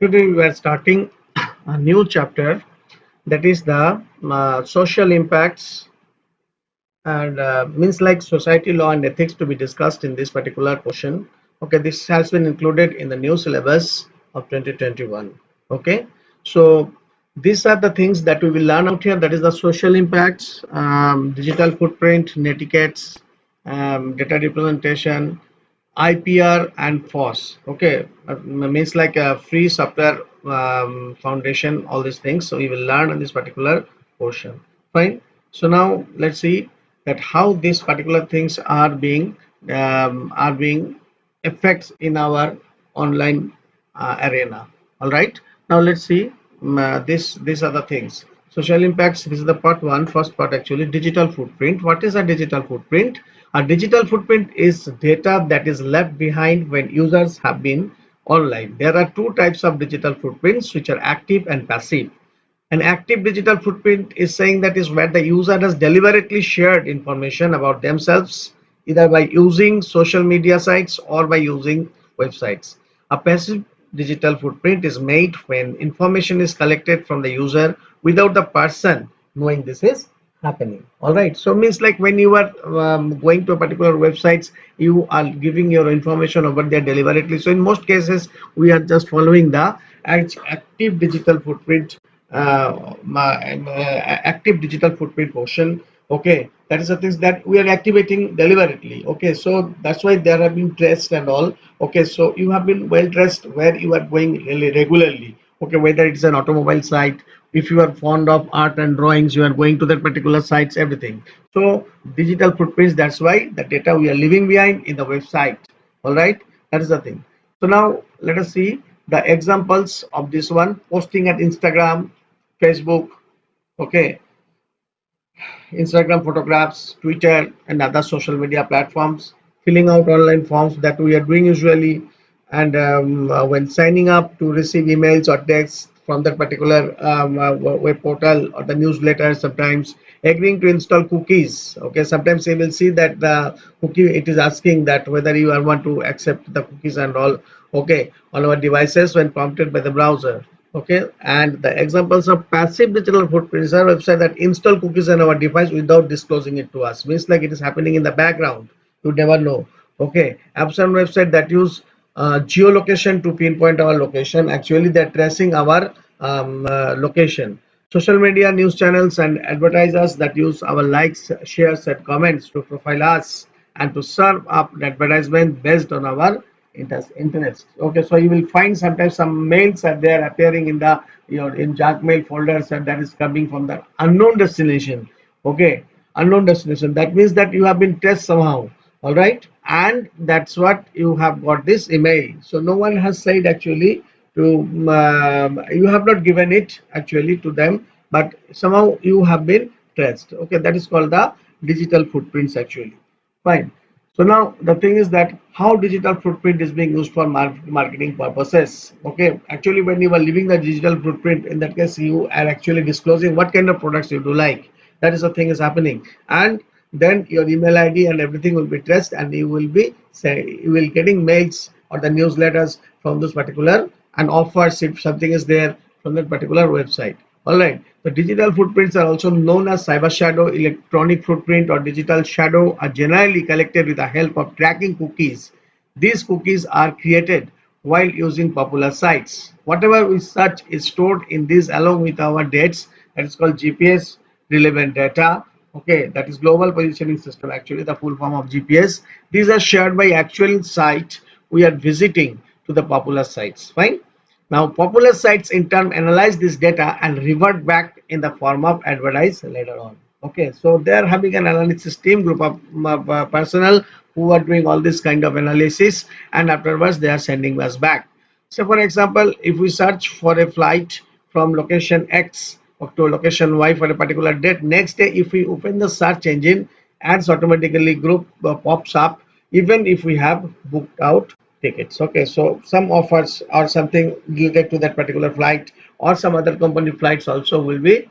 Today we are starting a new chapter, that is the social impacts and means like society, law and ethics to be discussed in this particular portion. Okay, this has been included in the new syllabus of 2021. Okay, so these are the things that we will learn out here, that is the social impacts, digital footprint, netiquettes, data representation, IPR and FOSS. Okay, means like a free software foundation, all these things. So we will learn on this particular portion. Fine. So now let's see that how these particular things are being effects in our online arena. All right. Now let's see these are the things. Social impacts. This is the part one. First part actually, digital footprint. What is a digital footprint? A digital footprint is data that is left behind when users have been online. There are two types of digital footprints, which are active and passive. An active digital footprint is saying that is where the user has deliberately shared information about themselves, either by using social media sites or by using websites. A passive digital footprint is made when information is collected from the user without the person knowing this is happening. All right, so means like when you are going to a particular websites, you are giving your information over there deliberately. So in most cases we are just following the active digital footprint, active digital footprint portion. Okay, that is the things that we are activating deliberately. Okay, so that's why there have been dressed and all. Okay, so you have been well dressed where you are going really regularly. Okay, whether it's an automobile site, if you are fond of art and drawings, you are going to that particular sites, everything. So digital footprints, that's why the data we are leaving behind in the website. All right, that is the thing. So now let us see the examples of this one: posting at Instagram, Facebook, okay, Instagram photographs, Twitter, and other social media platforms, filling out online forms that we are doing usually, and when signing up to receive emails or texts from that particular web portal or the newsletter, sometimes agreeing to install cookies. Okay, sometimes you will see that the cookie, it is asking that whether you are want to accept the cookies and all. Okay, on our devices when prompted by the browser. Okay, and the examples of passive digital footprints are website that install cookies on our device without disclosing it to us, means like it is happening in the background, you never know. Okay, apps and website that use geolocation to pinpoint our location, actually they're tracing our location. Social media, news channels and advertisers that use our likes, shares and comments to profile us and to serve up the advertisement based on our internet. Okay, so you will find sometimes some mails are there appearing in the your in junk mail folders, and that is coming from the unknown destination. Okay, unknown destination, that means that you have been tested somehow. All right, and that's what you have got this email. So no one has said actually to you have not given it actually to them, but somehow you have been traced. Okay, that is called the digital footprints actually. Fine. So now the thing is that how digital footprint is being used for marketing purposes. Okay, actually when you are leaving the digital footprint, in that case you are actually disclosing what kind of products you do like. That is the thing is happening, and then your email ID and everything will be traced, and you will be say you will getting mails or the newsletters from those particular and offers if something is there from that particular website. All right. The digital footprints are also known as cyber shadow, electronic footprint, or digital shadow are generally collected with the help of tracking cookies. These cookies are created while using popular sites. Whatever we search is stored in these along with our dates. That is called GPS relevant data. Okay, that is global positioning system, actually the full form of GPS. These are shared by actual site we are visiting to the popular sites. Fine. Now, popular sites in turn analyze this data and revert back in the form of advertise later on. Okay, so they are having an analysis team group of personnel who are doing all this kind of analysis, and afterwards they are sending us back. So, for example, if we search for a flight from location X to location Y for a particular date, next day if we open the search engine, ads automatically group pops up even if we have booked out tickets. Okay, so some offers or something related to that particular flight or some other company flights also will be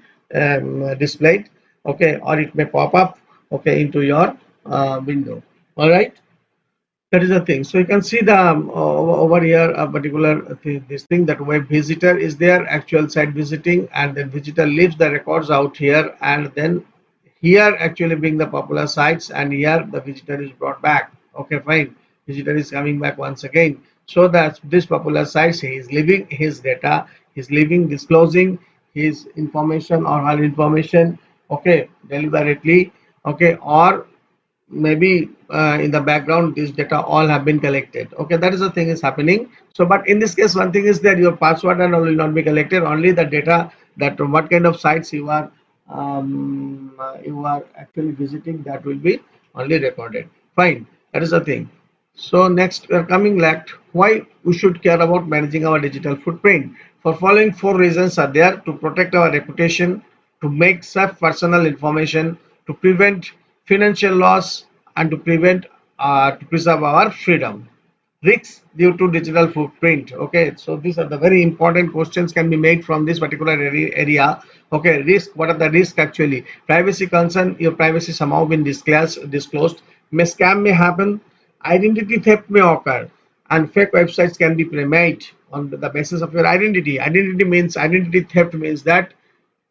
displayed. Okay, or it may pop up, okay, into your window. All right. That is the thing. So you can see the over here a particular this thing that web visitor is there, actual site visiting, and then visitor leaves the records out here, and then here actually being the popular sites, and here the visitor is brought back. Okay, fine. Visitor is coming back once again. So that this popular sites he is leaving his data, he's leaving disclosing his information or her information. Okay, deliberately. Okay, or maybe in the background these data all have been collected. Okay, that is the thing is happening. So but in this case one thing is that your password and all will not be collected, only the data that what kind of sites you are actually visiting, that will be only recorded. Fine, that is the thing. So next we are coming left, why we should care about managing our digital footprint. For following four reasons are there: to protect our reputation, to make safe personal information, to prevent financial loss, and to prevent to preserve our freedom. Risks due to digital footprint. Okay, so these are the very important questions can be made from this particular area. Okay, risk, what are the risks actually? Privacy concern, your privacy somehow been disclosed. May scam may happen, identity theft may occur, and fake websites can be made on the basis of your identity. Identity theft means that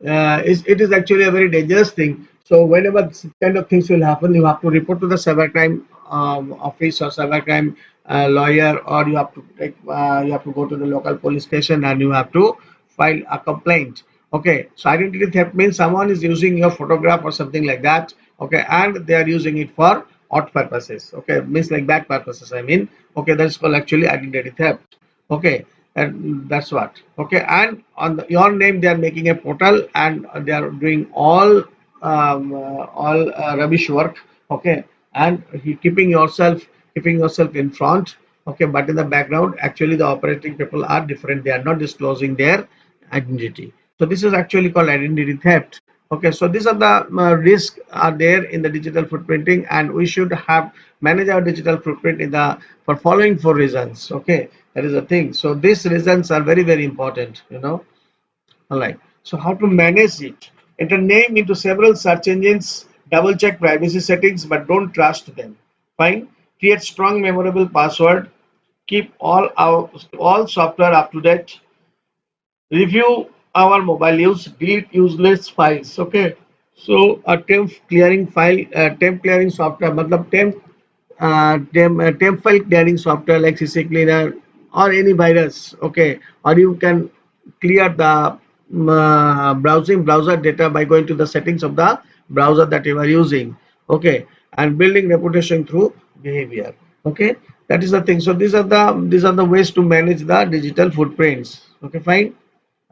it is actually a very dangerous thing. So whenever this kind of things will happen, you have to report to the cybercrime office or cybercrime lawyer, or you have to go to the local police station and you have to file a complaint. Okay, so identity theft means someone is using your photograph or something like that. Okay, and they are using it for odd purposes. Okay, means like bad purposes. I mean, okay, that's called actually identity theft. Okay, and that's what. Okay, and on your name they are making a portal, and they are doing all rubbish work. Okay, and keeping yourself in front. Okay, but in the background actually the operating people are different, they are not disclosing their identity. So this is actually called identity theft. Okay, so these are the risks are there in the digital footprinting, and we should have manage our digital footprint in the for following four reasons. Okay, that is the thing. So these reasons are very very important, you know. All right, so how to manage it? Enter name into several search engines, double check privacy settings but don't trust them. Fine. Create strong memorable password, keep all software up to date, review our mobile use, delete useless files. Okay, so a temp clearing software matlab temp file clearing software like CC cleaner or any virus. Okay, or you can clear the browser data by going to the settings of the browser that you are using. Okay, and building reputation through behavior. Okay, that is the thing. So these are the ways to manage the digital footprints. Okay, fine.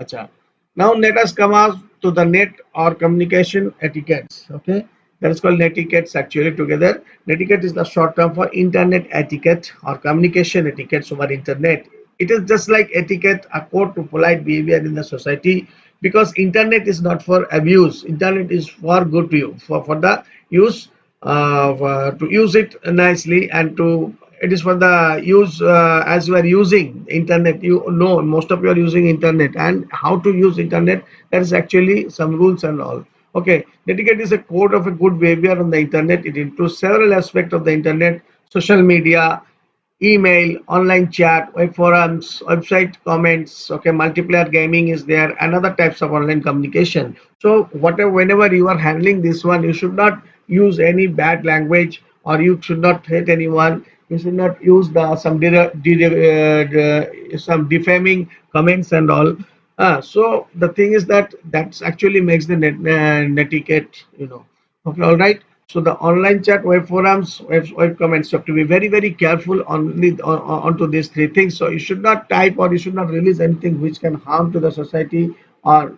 Acha. Now let us come out to the net or communication etiquettes. Okay, that is called netiquettes actually together. Netiquette is the short term for internet etiquette or communication etiquettes over internet. It is just like etiquette, a code to polite behavior in the society, because internet is not for abuse. Internet is for good to you, for the use to use it nicely, and to it is for the use as you are using internet. You know most of you are using internet, and how to use internet, there is actually some rules and all. Okay, netiquette is a code of a good behavior on the internet. It includes several aspects of the internet: social media, email, online chat, web forums, website comments. Okay, multiplayer gaming is there, and other types of online communication. So whatever, whenever you are handling this one, you should not use any bad language, or you should not hate anyone. You should not use the some defaming comments and all. So the thing is that that's actually makes the netiquette, you know. Okay, all right. So the online chat, web forums, web comments, you have to be very, very careful onto these three things. So you should not type or you should not release anything which can harm to the society or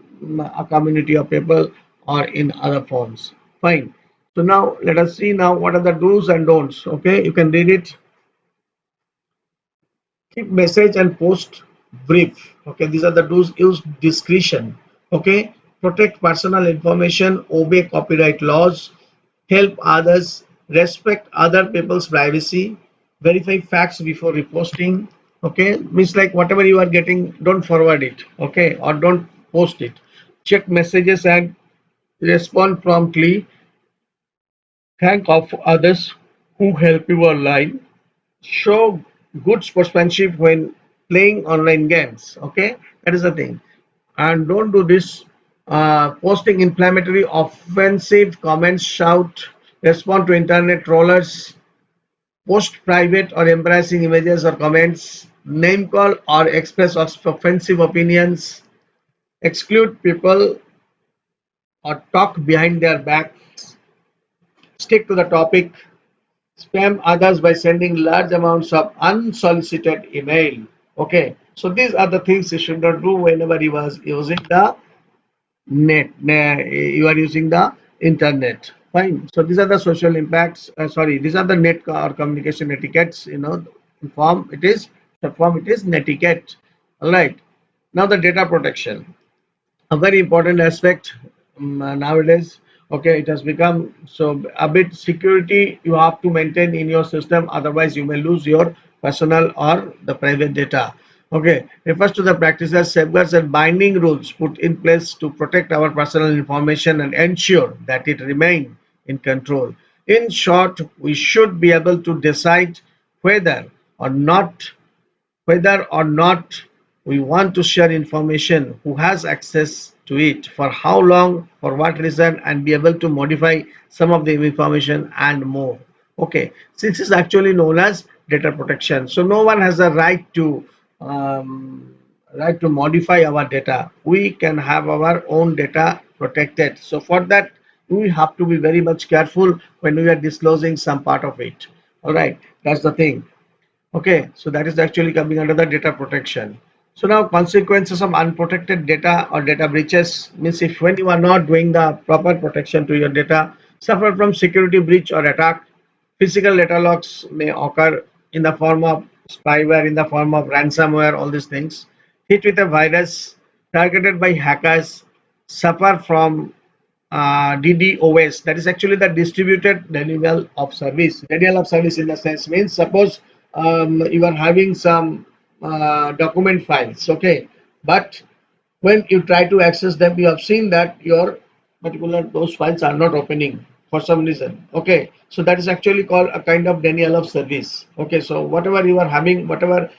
a community of people or in other forms. Fine. So now let us see now what are the do's and don'ts. Okay, you can read it. Keep message and post brief. Okay, these are the do's. Use discretion. Okay, protect personal information, obey copyright laws, help others, respect other people's privacy, verify facts before reposting. Okay, means like whatever you are getting, don't forward it. Okay, or don't post it. Check messages and respond promptly. Thank of others who help you online. show good sportsmanship when playing online games. Okay, that is the thing. And don't do this posting inflammatory, offensive comments, shout, respond to internet trollers, post private or embarrassing images or comments, name call or express offensive opinions, exclude people or talk behind their back, stick to the topic, spam others by sending large amounts of unsolicited email. Okay, so these are the things you should not do whenever you was using the you are using the internet. Fine. So these are the social impacts. Sorry, these are the net or communication etiquettes. In form it is the form it is netiquette. All right. Now the data protection, a very important aspect nowadays. Okay, it has become so a bit security you have to maintain in your system, otherwise you may lose your personal or the private data. Okay, refers to the practices, safeguards and binding rules put in place to protect our personal information and ensure that it remain in control. In short, we should be able to decide whether or not whether or not we want to share information, who has access to it, for how long, for what reason, and be able to modify some of the information and more. Okay, so this is actually known as data protection. So no one has a um, right to modify our data. We can have our own data protected. So for that, we have to be very much careful when we are disclosing some part of it. All right, that's the thing. Okay, so that is actually coming under the data protection. So now consequences of unprotected data or data breaches means if when you are not doing the proper protection to your data, suffer from security breach or attack, physical data loss may occur in the form of spyware, in the form of ransomware, all these things. Hit with a virus, targeted by hackers, suffer from DDoS, that is actually the distributed denial of service. Denial of service in the sense means suppose you are having some document files, okay, but when you try to access them, you have seen that your particular those files are not opening for some reason. Okay, so that is actually called a kind of denial of service. Okay, so whatever you are having, whatever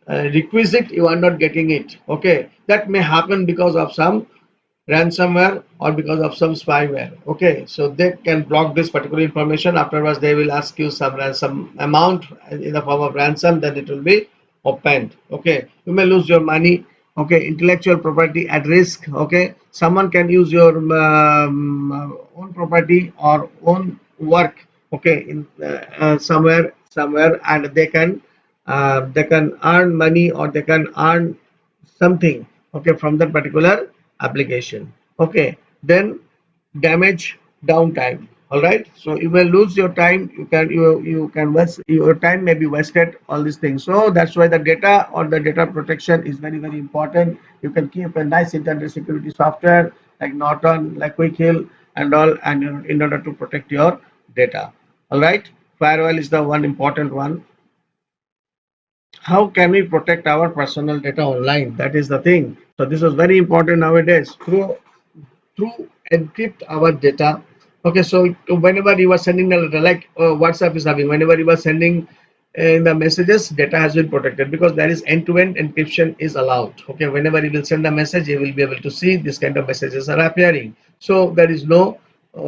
requisite, you are not getting it. Okay, that may happen because of some ransomware or because of some spyware. Okay, so they can block this particular information. Afterwards they will ask you some ransom amount in the form of ransom, then it will be opened. Okay, you may lose your money. Okay, intellectual property at risk. Okay, someone can use your own property or own work, okay, in somewhere, and they can earn money or they can earn something, okay, from that particular application. Okay, then damage, downtime. All right, so you will lose your time, you can waste your time, may be wasted, all these things. So that's why the data or the data protection is very very important. You can keep a nice internet security software like Norton, like Quick Hill and all, and in order to protect your data. All right, firewall is the one important one. How can we protect our personal data online? That is the thing. So this is very important nowadays. Through encrypt our data. Okay, so whenever you are sending the data, like WhatsApp is having, whenever you are sending in the messages, data has been protected because there is end-to-end encryption is allowed. Okay, whenever you will send a message, you will be able to see this kind of messages are appearing. So there is no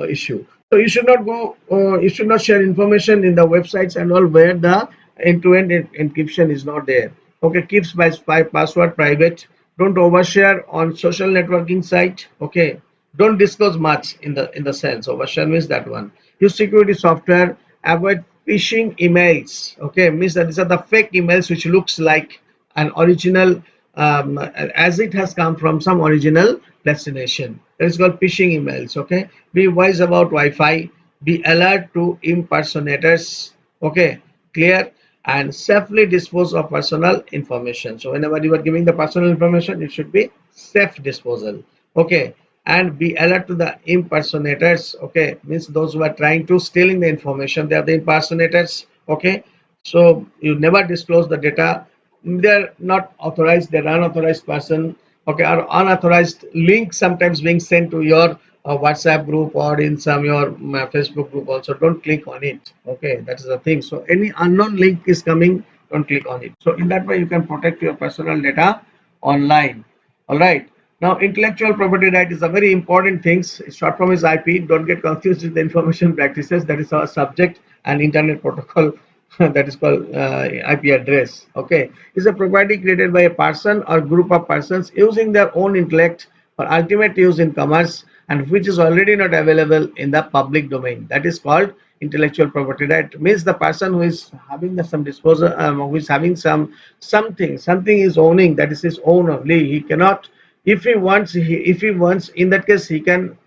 issue. So you should not go, you should not share information in the websites and all where the end-to-end encryption is not there. Okay, keeps by password private. Don't overshare on social networking site. Okay, don't disclose much in the sense overshare means that one. Use security software. Avoid phishing emails. Okay, means that these are the fake emails which looks like an original, as it has come from some original destination. That is called phishing emails. Okay, be wise about Wi-Fi. Be alert to impersonators. Okay, clear, and safely dispose of personal information. So whenever you are giving the personal information, it should be safe disposal. Okay, and be alert to the impersonators. Okay, means those who are trying to stealing the information, they are the impersonators. Okay, so you never disclose the data. They're not authorized, they're unauthorized person. Okay, or unauthorized link sometimes being sent to your WhatsApp group or in some your Facebook group also, don't click on it. Okay, that is the thing. So any unknown link is coming, don't click on it. So in that way you can protect your personal data online. All right. Now intellectual property right is a very important thing. Short form is IP. Don't get confused with the information practices. That is our subject and internet protocol. That is called IP address. Okay, is a property created by a person or group of persons using their own intellect for ultimate use in commerce and which is already not available in the public domain. That is called intellectual property right. Means the person who is having some disposal, who is having something is owning, that is his own only. He cannot, if he wants, in that case he can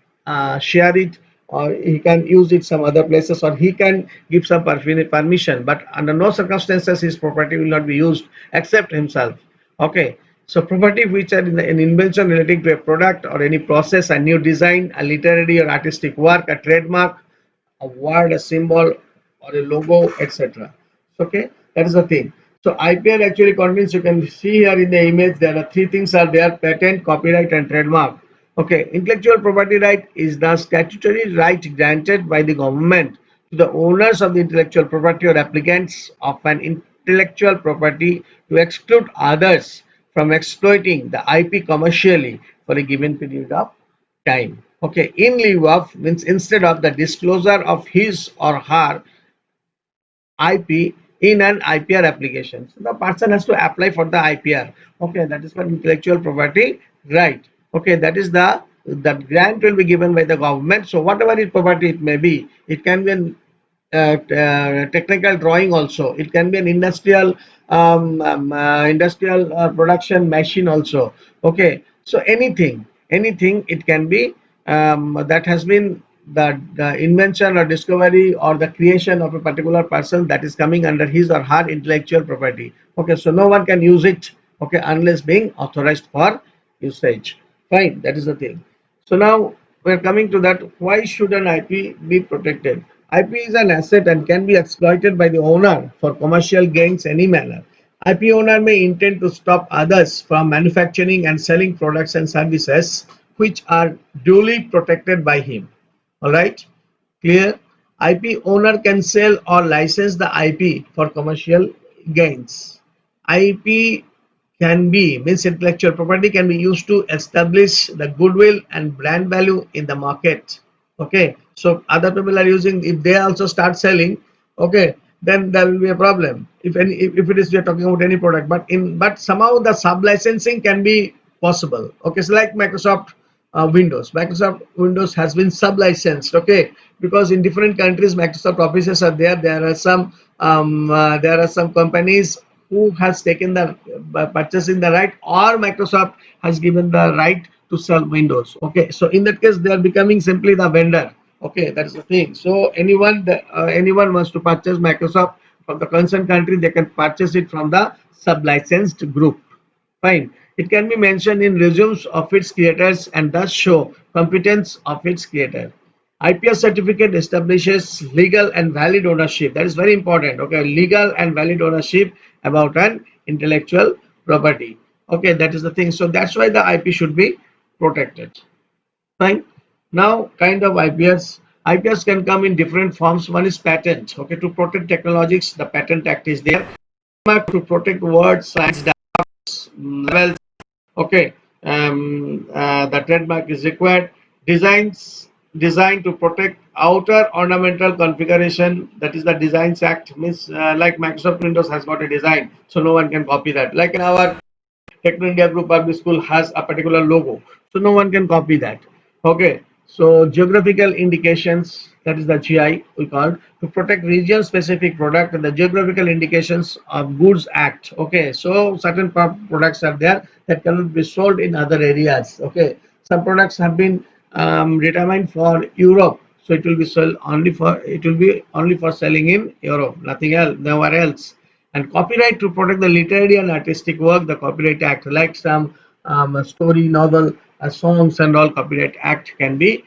share it, or he can use it some other places, or he can give some permission, but under no circumstances his property will not be used except himself. Okay, so property which are in an invention relating to a product or any process, a new design, a literary or artistic work, a trademark, a word, a symbol, or a logo, etc. Okay, that is the thing. So IPR actually contains, you can see here in the image, there are three things are there: patent, copyright, and trademark. Okay, intellectual property right is the statutory right granted by the government to the owners of the intellectual property or applicants of an intellectual property to exclude others from exploiting the IP commercially for a given period of time. Okay, in lieu of means instead of the disclosure of his or her IP in an IPR application. So the person has to apply for the IPR. Okay, that is for intellectual property right. Okay, that is the grant will be given by the government. So whatever it property it may be, it can be an technical drawing also. It can be an industrial production machine also. Okay, so anything it can be that has been the invention or discovery or the creation of a particular person, that is coming under his or her intellectual property. Okay, so no one can use it, okay, unless being authorized for usage. Fine, that is the thing. So now we're coming to that. Why should an IP be protected? IP is an asset and can be exploited by the owner for commercial gains any manner. IP owner may intend to stop others from manufacturing and selling products and services which are duly protected by him. All right, clear? IP owner can sell or license the IP for commercial gains. IP can be means intellectual property can be used to establish the goodwill and brand value in the market. Okay, so other people are using, if they also start selling, okay, then there will be a problem if it is we are talking about any product, but somehow the sub licensing can be possible. Okay, so like Microsoft Windows has been sub licensed. Okay, because in different countries Microsoft offices are there. There are some companies who has taken the purchasing the right, or Microsoft has given the right to sell Windows. Okay, so in that case they are becoming simply the vendor. Okay, that is the thing. So anyone wants to purchase Microsoft from the concerned country, they can purchase it from the sub licensed group. Fine. It can be mentioned in resumes of its creators and thus show competence of its creator. IPS certificate establishes legal and valid ownership. That is very important. Okay, legal and valid ownership about an intellectual property. Okay, that is the thing. So that's why the IP should be protected. Fine. Now, kind of IPS. IPS can come in different forms. One is patent. Okay, to protect technologies, the Patent Act is there. To protect words, science, levels. Okay, the trademark is required. Designs designed to protect outer ornamental configuration, that is the Designs Act. Means like Microsoft Windows has got a design, so no one can copy that. Like in our Techno India Group Public School has a particular logo, so no one can copy that. Okay, so geographical indications, that is the GI we call, to protect region specific product, and the geographical indications of Goods Act. Okay, so certain products are there that cannot be sold in other areas. Okay, some products have been determined for Europe, so it will be only for selling in Europe, nothing else, nowhere else. And copyright to protect the literary and artistic work, the Copyright Act, like some story, novel, songs, and all. Copyright Act can be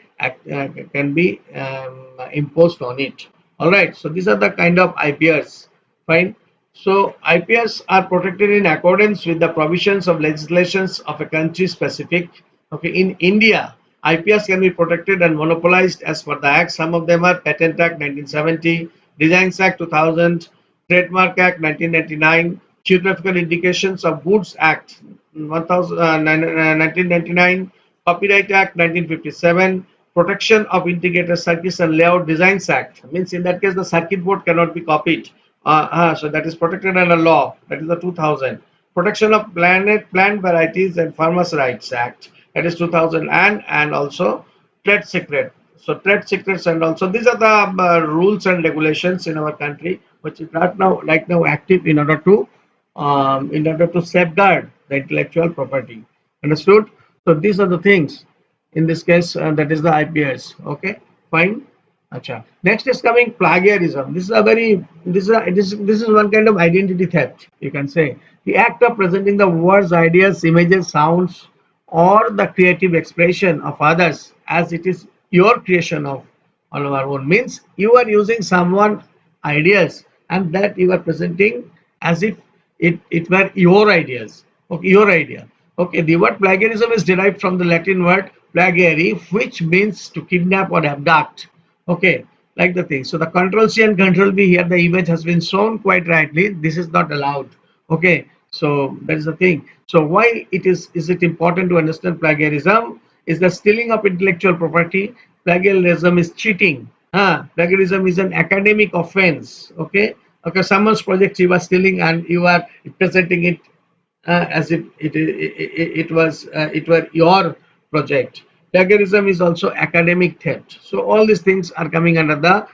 imposed on it. All right. So these are the kind of IPRs. Fine. So IPRs are protected in accordance with the provisions of legislations of a country specific. Okay. In India, IPRs can be protected and monopolized as per the Act. Some of them are Patent Act 1970, Designs Act 2000, Trademark Act 1999, Geographical Indications of Goods Act 1999, Copyright Act 1957, Protection of Integrated Circuits and Layout Designs Act. Means in that case the circuit board cannot be copied. So that is protected under law. That is the 2000. Protection of plant varieties and Farmers' Rights Act. That is 2000 and also trade secret. So trade secrets and also these are the rules and regulations in our country, which is right now active in order to safeguard the intellectual property. Understood? So these are the things. In this case, that is the IPS. Okay, fine. Acha. Next is coming plagiarism. This is a very this is one kind of identity theft. You can say the act of presenting the words, ideas, images, sounds, or the creative expression of others as it is your creation of on our own means you are using someone ideas and that you are presenting as if it were your ideas. Okay, your idea. Okay, the word plagiarism is derived from the Latin word plagiari, which means to kidnap or abduct. Okay, like the thing. So the control C and control V here, the image has been shown quite rightly. This is not allowed. Okay, so that is the thing. So why is it important to understand plagiarism? Is the stealing of intellectual property. Plagiarism is cheating. Plagiarism is an academic offense. Okay, okay. Someone's project you are stealing and you are presenting it as if it were your project. Plagiarism is also academic theft. So all these things are coming under the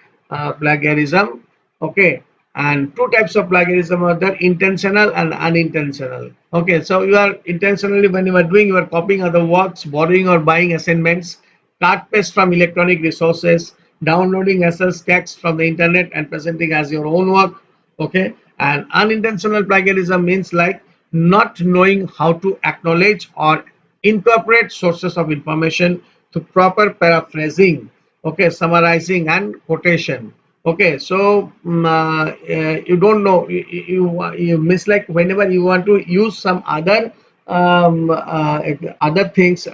plagiarism. Okay, and two types of plagiarism are there: intentional and unintentional. Okay, so you are intentionally when you are doing, you are copying other works, borrowing or buying assignments, cut paste from electronic resources, downloading as text from the internet and presenting as your own work. Okay, and unintentional plagiarism means like not knowing how to acknowledge or interpret sources of information to proper paraphrasing, okay, summarizing and quotation. Okay, so you don't know, you miss, like whenever you want to use some other things,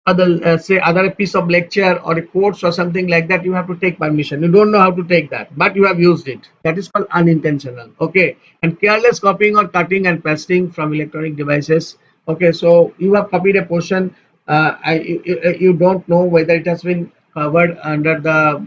other piece of lecture or a course or something like that, you have to take permission. You don't know how to take that, but you have used it. That is called unintentional. Okay, and careless copying or cutting and pasting from electronic devices. Okay, so you have copied a portion, you don't know whether it has been covered under the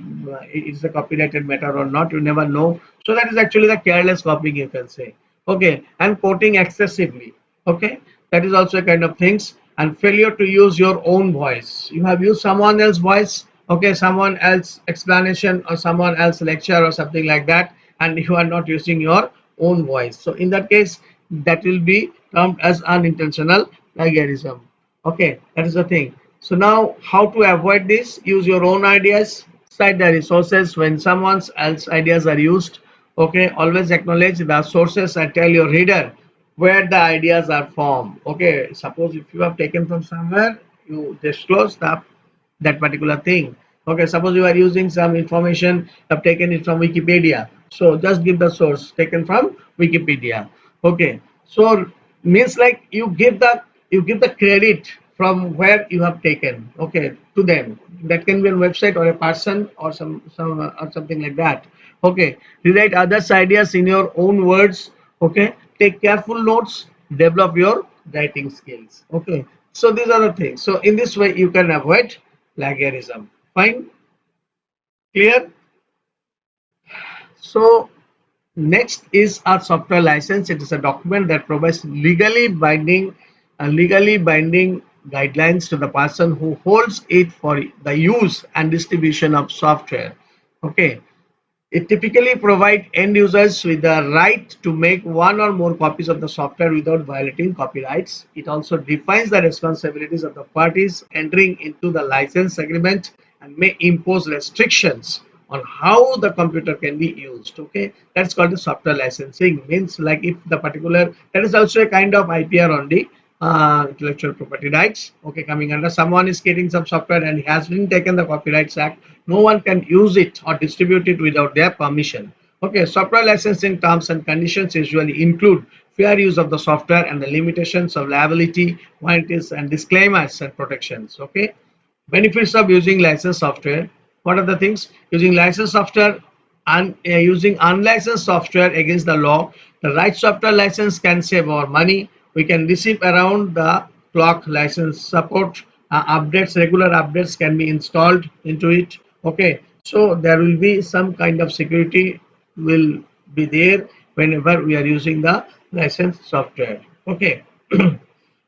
it's a copyrighted matter or not. You never know. So that is actually the careless copying, you can say. Okay, and quoting excessively. Okay, that is also a kind of things. And failure to use your own voice. You have used someone else's voice, okay, someone else explanation or someone else lecture or something like that, and you are not using your own voice. So in that case, that will be termed as unintentional plagiarism. Okay, that is the thing. So now how to avoid this? Use your own ideas, cite the resources when someone else's ideas are used. Okay, always acknowledge the sources and tell your reader where the ideas are formed. Okay, suppose if you have taken from somewhere, you disclose that particular thing. Okay, suppose you are using some information, you have taken it from Wikipedia, so just give the source taken from Wikipedia. Okay, so means like you give the credit from where you have taken, okay, to them. That can be a website or a person or some or something like that. Okay, rewrite others ideas in your own words. Okay, take careful notes, develop your writing skills. Okay, so these are the things. So in this way you can avoid plagiarism. Fine, clear? So next is our software license. It is a document that provides legally binding guidelines to the person who holds it for the use and distribution of software. Okay, it typically provides end users with the right to make one or more copies of the software without violating copyrights. It also defines the responsibilities of the parties entering into the license agreement and may impose restrictions on how the computer can be used. Okay, that's called the software licensing. Means like if the particular, that is also a kind of IPR only, intellectual property rights. Okay, coming under, someone is creating some software and has been taken the Copyrights Act. No one can use it or distribute it without their permission. Okay, software licensing terms and conditions usually include fair use of the software and the limitations of liability, warranties and disclaimers and protections. Okay. Benefits of using licensed software. What are the things? Using licensed software and using unlicensed software against the law. The right software license can save our money. We can receive around the clock license support. Updates, regular updates can be installed into it. Okay, so there will be some kind of security will be there whenever we are using the licensed software. Okay.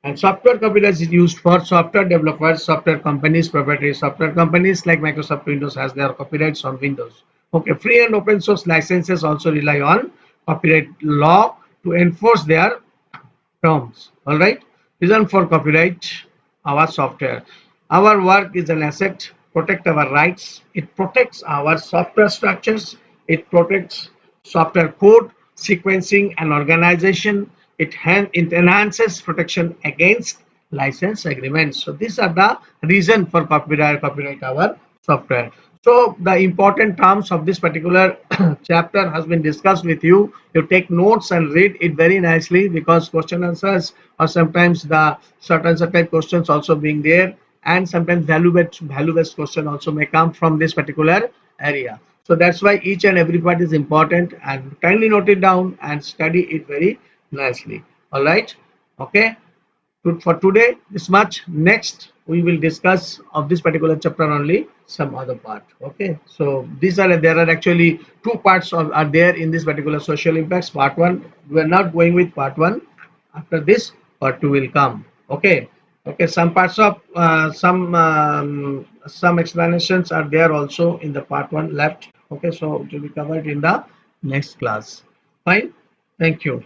And software copyright is used for software developers, software companies, proprietary software companies like Microsoft Windows has their copyrights on Windows. Okay, free and open source licenses also rely on copyright law to enforce their terms. All right. Reason for copyright our software. Our work is an asset, protect our rights. It protects our software structures. It protects software code, sequencing and organization. It enhances protection against license agreements. So these are the reason for copyright our software. So the important terms of this particular chapter has been discussed with you. You take notes and read it very nicely because question answers or sometimes the certain questions also being there, and sometimes value based question also may come from this particular area. So that's why each and every part is important, and kindly note it down and study it very nicely. All right. Okay. Good for today this much. Next we will discuss of this particular chapter only some other part. Okay, so these are there are actually two parts are there in this particular social impacts. Part one, we are not going with part one. After this, part two will come. Okay. Okay, some parts of some explanations are there also in the part one left. Okay, so it will be covered in the next class. Fine. Thank you.